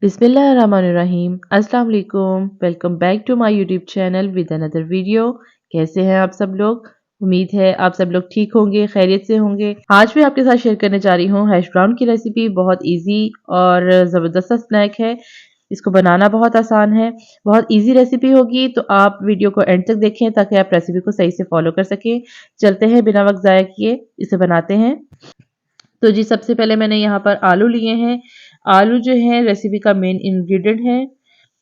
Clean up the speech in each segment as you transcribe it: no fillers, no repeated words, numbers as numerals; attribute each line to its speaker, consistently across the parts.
Speaker 1: बिस्मिल्लाहिर्रहमानिर्रहीम। अस्सलाम वालेकुम। Welcome back to my YouTube channel with another video. कैसे हैं आप सब लोग? उम्मीद है आप सब लोग ठीक होंगे, खैरियत से होंगे। आज मैं आपके साथ शेयर करने जा रही हूँ हैश ब्राउन की रेसिपी। बहुत इजी और ज़बरदस्त स्नैक है। इसको बनाना बहुत आसान है, बहुत इजी रेसिपी होगी, तो आप वीडियो को एंड तक देखें ताकि आप रेसिपी को सही से फॉलो कर सकें। चलते हैं बिना वक्त ज़ाया किए इसे बनाते हैं। तो जी सबसे पहले मैंने यहाँ पर आलू लिए हैं। आलू जो है रेसिपी का मेन इंग्रेडिएंट है।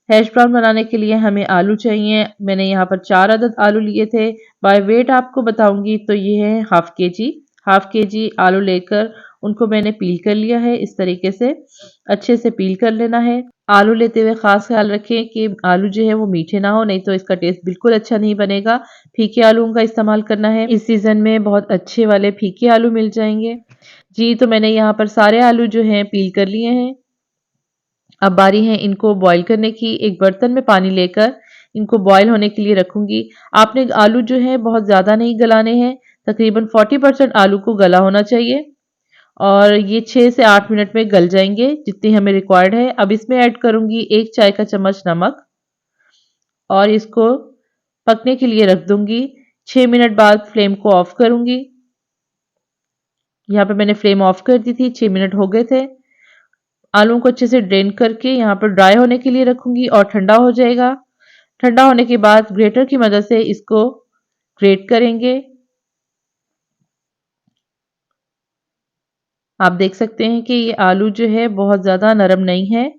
Speaker 1: हैश ब्राउन बनाने के लिए हमें आलू चाहिए। मैंने यहाँ पर 4 अदद आलू लिए थे। बाय वेट आपको बताऊंगी तो ये है हाफ के जी आलू लेकर उनको मैंने पील कर लिया है। इस तरीके से अच्छे से पील कर लेना है। आलू लेते हुए खास ख्याल रखें कि आलू जो है वो मीठे ना हो, नहीं तो इसका टेस्ट बिल्कुल अच्छा नहीं बनेगा। फीके आलूओं का इस्तेमाल करना है। इस सीजन में बहुत अच्छे वाले फीके आलू मिल जाएंगे। जी तो मैंने यहाँ पर सारे आलू जो हैं पील कर लिए हैं। अब बारी है इनको बॉईल करने की। एक बर्तन में पानी लेकर इनको बॉईल होने के लिए रखूंगी। आपने आलू जो है बहुत ज़्यादा नहीं गलाने हैं, तकरीबन 40% आलू को गला होना चाहिए और ये 6 से 8 मिनट में गल जाएंगे जितनी हमें रिक्वायर्ड है। अब इसमें ऐड करूंगी 1 चाय का चम्मच नमक और इसको पकने के लिए रख दूंगी। 6 मिनट बाद फ्लेम को ऑफ करूंगी। यहाँ पे मैंने फ्लेम ऑफ कर दी थी, 6 मिनट हो गए थे। आलू को अच्छे से ड्रेन करके यहाँ पर ड्राई होने के लिए रखूंगी और ठंडा हो जाएगा। ठंडा होने के बाद ग्रेटर की मदद से इसको ग्रेट करेंगे। आप देख सकते हैं कि ये आलू जो है बहुत ज़्यादा नरम नहीं है।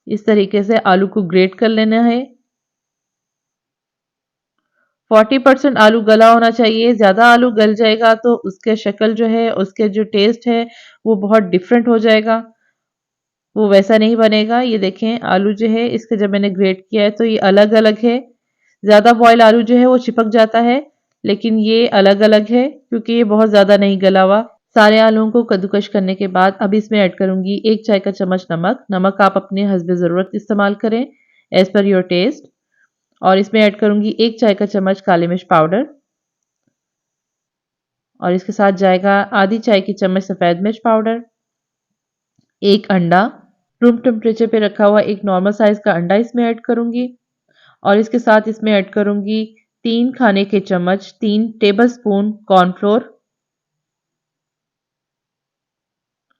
Speaker 1: इस तरीके से आलू को ग्रेट कर लेना है। 40% आलू गला होना चाहिए। ज़्यादा आलू गल जाएगा तो उसके शक्ल जो है, उसके जो टेस्ट है वो बहुत डिफरेंट हो जाएगा, वो वैसा नहीं बनेगा। ये देखें आलू जो है इसके जब मैंने ग्रेट किया है तो ये अलग अलग है। ज़्यादा बॉयल आलू जो है वो चिपक जाता है, लेकिन ये अलग अलग है क्योंकि ये बहुत ज़्यादा नहीं गला हुआ। सारे आलूओं को कद्दूकश करने के बाद अब इसमें ऐड करूंगी 1 चाय का चम्मच नमक। नमक आप अपने हस्ब ज़रूरत इस्तेमाल करें, एज पर योर टेस्ट। और इसमें ऐड करूंगी 1 चाय का चम्मच काली मिर्च पाउडर और इसके साथ जाएगा आधी चाय की चम्मच सफ़ेद मिर्च पाउडर, 1 अंडा। रूम टेम्परेचर पे रखा हुआ एक नॉर्मल साइज का अंडा इसमें ऐड करूंगी और इसके साथ इसमें ऐड करूंगी 3 खाने के चम्मच 3 टेबलस्पून कॉर्नफ्लोर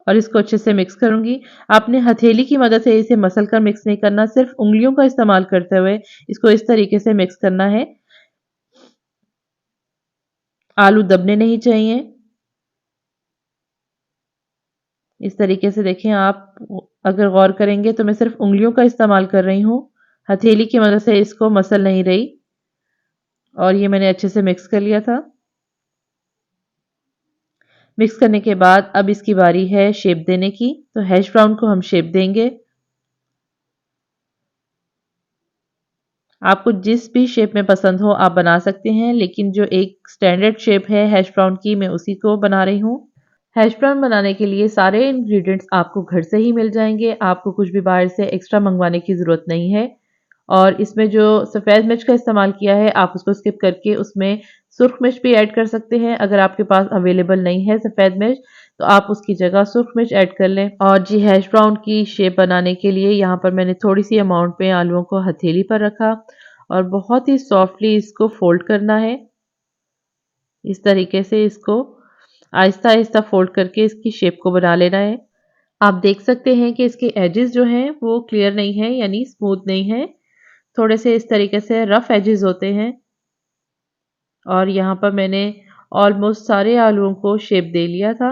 Speaker 1: और इसको अच्छे से मिक्स करूंगी। आपने हथेली की मदद से इसे मसल कर मिक्स नहीं करना, सिर्फ उंगलियों का इस्तेमाल करते हुए इसको इस तरीके से मिक्स करना है। आलू दबने नहीं चाहिए। इस तरीके से देखें आप, अगर गौर करेंगे तो मैं सिर्फ उंगलियों का इस्तेमाल कर रही हूँ, हथेली की मदद से इसको मसल नहीं रही। और ये मैंने अच्छे से मिक्स कर लिया था। मिक्स करने के बाद अब इसकी बारी है शेप देने की। तो हैश ब्राउन को हम शेप देंगे। आपको जिस भी शेप में पसंद हो आप बना सकते हैं, लेकिन जो एक स्टैंडर्ड शेप है हैश ब्राउन की मैं उसी को बना रही हूँ। हैश ब्राउन बनाने के लिए सारे इंग्रेडिएंट्स आपको घर से ही मिल जाएंगे। आपको कुछ भी बाहर से एक्स्ट्रा मंगवाने की ज़रूरत नहीं है। और इसमें जो सफ़ेद मिर्च का इस्तेमाल किया है आप उसको स्किप करके उसमें सुर्ख मिर्च भी ऐड कर सकते हैं। अगर आपके पास अवेलेबल नहीं है सफ़ेद मिर्च तो आप उसकी जगह सुर्ख मिर्च ऐड कर लें। और जी हैश ब्राउन की शेप बनाने के लिए यहाँ पर मैंने थोड़ी सी अमाउंट में आलूओं को हथेली पर रखा और बहुत ही सॉफ्टली इसको फोल्ड करना है। इस तरीके से इसको आहिस्ता आहिस्ता फोल्ड करके इसकी शेप को बना लेना है। आप देख सकते हैं कि इसके एजेस जो हैं वो क्लियर नहीं है, यानी स्मूथ नहीं है, थोड़े से इस तरीके से रफ एजेस होते हैं। और यहाँ पर मैंने ऑलमोस्ट सारे आलूओं को शेप दे लिया था।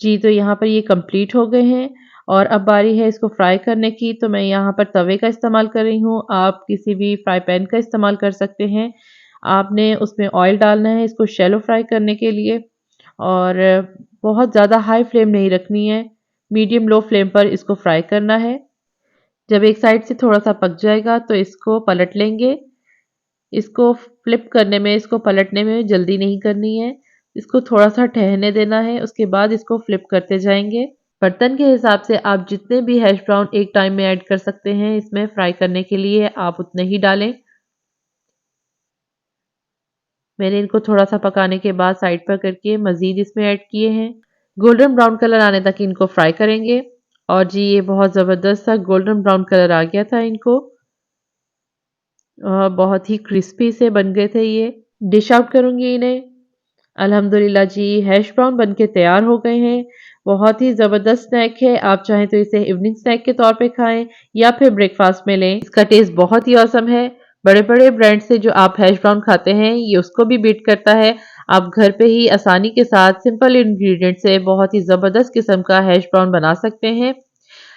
Speaker 1: जी तो यहाँ पर ये कंप्लीट हो गए हैं और अब बारी है इसको फ्राई करने की। तो मैं यहाँ पर तवे का इस्तेमाल कर रही हूँ, आप किसी भी फ्राई पैन का इस्तेमाल कर सकते हैं। आपने उसमें ऑयल डालना है इसको शैलो फ्राई करने के लिए और बहुत ज़्यादा हाई फ्लेम नहीं रखनी है, मीडियम लो फ्लेम पर इसको फ्राई करना है। जब एक साइड से थोड़ा सा पक जाएगा तो इसको पलट लेंगे। इसको फ्लिप करने में, इसको पलटने में जल्दी नहीं करनी है, इसको थोड़ा सा ठहरने देना है, उसके बाद इसको फ्लिप करते जाएंगे। बर्तन के हिसाब से आप जितने भी हैश ब्राउन एक टाइम में ऐड कर सकते हैं इसमें फ्राई करने के लिए आप उतने ही डालें। मैंने इनको थोड़ा सा पकाने के बाद साइड पर करके मज़ीद इसमें ऐड किए हैं। गोल्डन ब्राउन कलर आने तक इनको फ्राई करेंगे। और जी ये बहुत ज़बरदस्त सा गोल्डन ब्राउन कलर आ गया था इनको। बहुत ही क्रिस्पी से बन गए थे ये। डिश आउट करूँगी इन्हें। अल्हम्दुलिल्लाह जी हैश ब्राउन बनके तैयार हो गए हैं। बहुत ही ज़बरदस्त स्नैक है। आप चाहें तो इसे इवनिंग स्नैक के तौर पे खाएँ या फिर ब्रेकफ़ास्ट में लें। इसका टेस्ट बहुत ही ऑसम है। बड़े-बड़े ब्रांड से जो आप हैश ब्राउन खाते हैं, ये उसको भी बीट करता है। आप घर पे ही आसानी के साथ सिंपल इंग्रीडिएंट से बहुत ही ज़बरदस्त किस्म का हैश ब्राउन बना सकते हैं।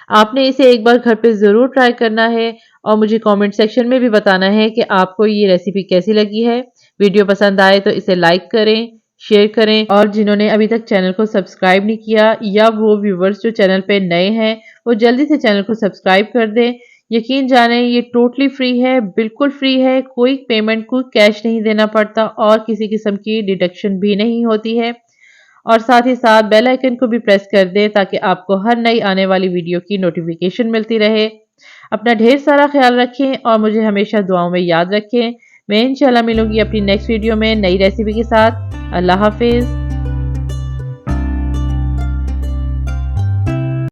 Speaker 1: आपने इसे एक बार घर पे ज़रूर ट्राई करना है और मुझे कमेंट सेक्शन में भी बताना है कि आपको ये रेसिपी कैसी लगी है। वीडियो पसंद आए तो इसे लाइक करें, शेयर करें और जिन्होंने अभी तक चैनल को सब्सक्राइब नहीं किया या वो व्यूवर्स जो चैनल पे नए हैं, वो जल्दी से चैनल को सब्सक्राइब कर दें। यकीन जानें ये टोटली फ्री है, बिल्कुल फ्री है, कोई पेमेंट कोई कैश नहीं देना पड़ता और किसी किस्म की डिडक्शन भी नहीं होती है। और साथ ही साथ बेल आइकन को भी प्रेस कर दें ताकि आपको हर नई आने वाली वीडियो की नोटिफिकेशन मिलती रहे। अपना ढेर सारा ख्याल रखें और मुझे हमेशा दुआओं में याद रखें। मैं इंशाल्लाह मिलूंगी अपनी नेक्स्ट वीडियो में नई रेसिपी के साथ। अल्लाह हाफिज़।